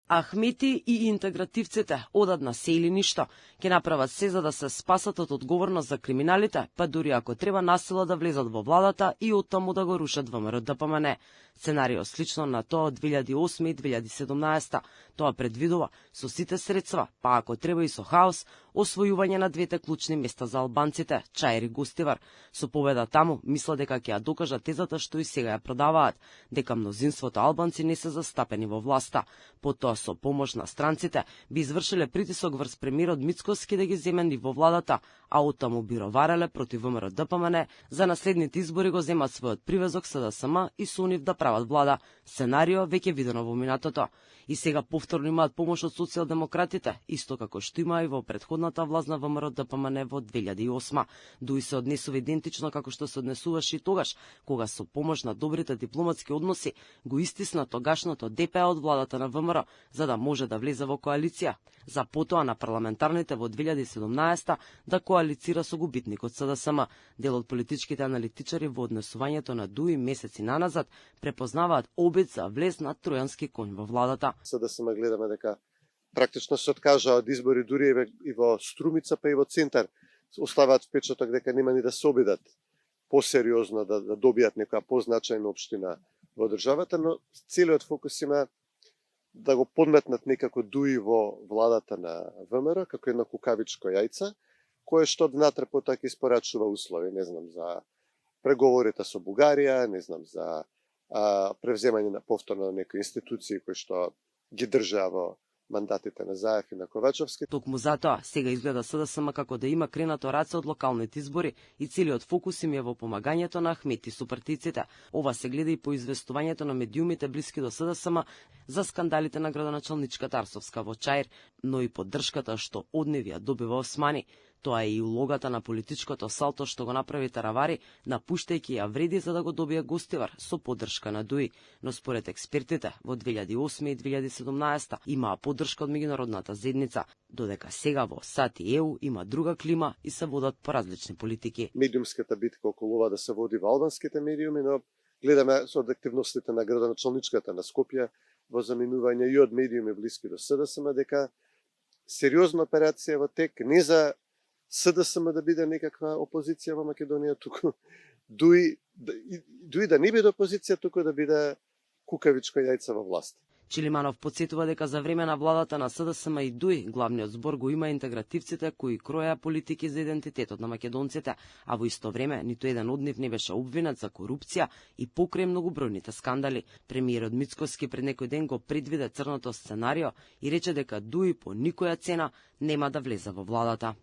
Ахмети и интегративците одадна се или ништо, ќе направат се за да се спасат од одговорност за криминалите, па дури ако треба насила да влезат во владата и оттаму да го рушат ВМРО-ДПМН. Сценарио слично на тоа од 2008 и 2017. Тоа предвидува со сите средства, па ако треба и со хаос, освојување на двете клучни места за албанците, Чаир и Гостивар. Со победа таму, мисля дека ќе ја докажат тезата што и сега ја продаваат, дека мнозинството албанци не се застапени во власта. Потоа со помош на странците би извршиле притисок врз премиерот Мицкоски да ги земени во владата, а оттаму би ровареле против ВМРО-ДПМН за наследните избори го земат својот привезок СДСМ и со нив да прават влада. Сценарио веќе видено во минатото. И сега повторно имаат помош од социјалдемократите, исто како што има и во претходната власт на ВМРО-ДПМН во 2008. Дуи се однесува идентично како што се однесуваше и тогаш, кога со помош на добрите дипломатски односи го истисна тогашното ДП од владата на ВМРО, за да може да влезе во коалиција. За потоа на парламентарните во 2017 да коалицира со губитникот СДСМ. Дел од политичките аналитичари во однесувањето на Дуи месеци наназад препознаваат обид за влез на тројански конј во владата. СДСМ гледаме дека практично се откажа од избори дури и во Струмица, па и во Центар. Оставаат впечаток дека нема ни да се обидат посериозно да добијат некоја позначајна општина во државата, но целиот фокус има да го подметнат некако Дуи во владата на ВМРО како едно кукавичко јајце, кое што внатре потоа ќе испорачува услови, не знам, за преговорите со Бугарија, не знам, за превземање на повторно на некои институции кои што ги држаа во мандатите на Заев и на Ковачовски. Токму затоа сега изгледа СДСМ како да има кренато раце од локалните избори и целиот фокус им е во помагањето на Ахмети со партиците. Ова се гледа и по известувањето на медиумите блиски до СДСМ за скандалите на градоначалничката Арсовска во Чаир, но и поддршката што од нив ја добива Османи. Тоа е и улогата на политичкото салто што го направи Таравари, напуштајќи ја вреди за да го добие Гостивар со поддршка на Дуи. Но според експертите, во 2008 и 2017 имаа поддршка од меѓународната заедница, додека сега во САД и ЕУ има друга клима и се водат по различни политики. Медиумската битка околу ова да се води во албанските медиуми, но гледаме со активностите на градоначалничката на Скопје во заминување и од медиуми блиски до СДСМ дека сериозна операција во тек, не за СДСМ да биде некаква опозиција во Македонија, туку дуи да не биде опозиција, туку да биде кукавичко јајце во власт. Чилиманов подсетува дека за време на владата на СДСМ и Дуи, главниот збор го има интегративците кои кроја политики за идентитетот на македонците, а во исто време ниту еден од нив не беше обвинет за корупција и покрај многобројните скандали. Премиерот Мицкоски пред некој ден го предвиде црното сценарио и рече дека Дуи по никоја цена нема да влезе во владата.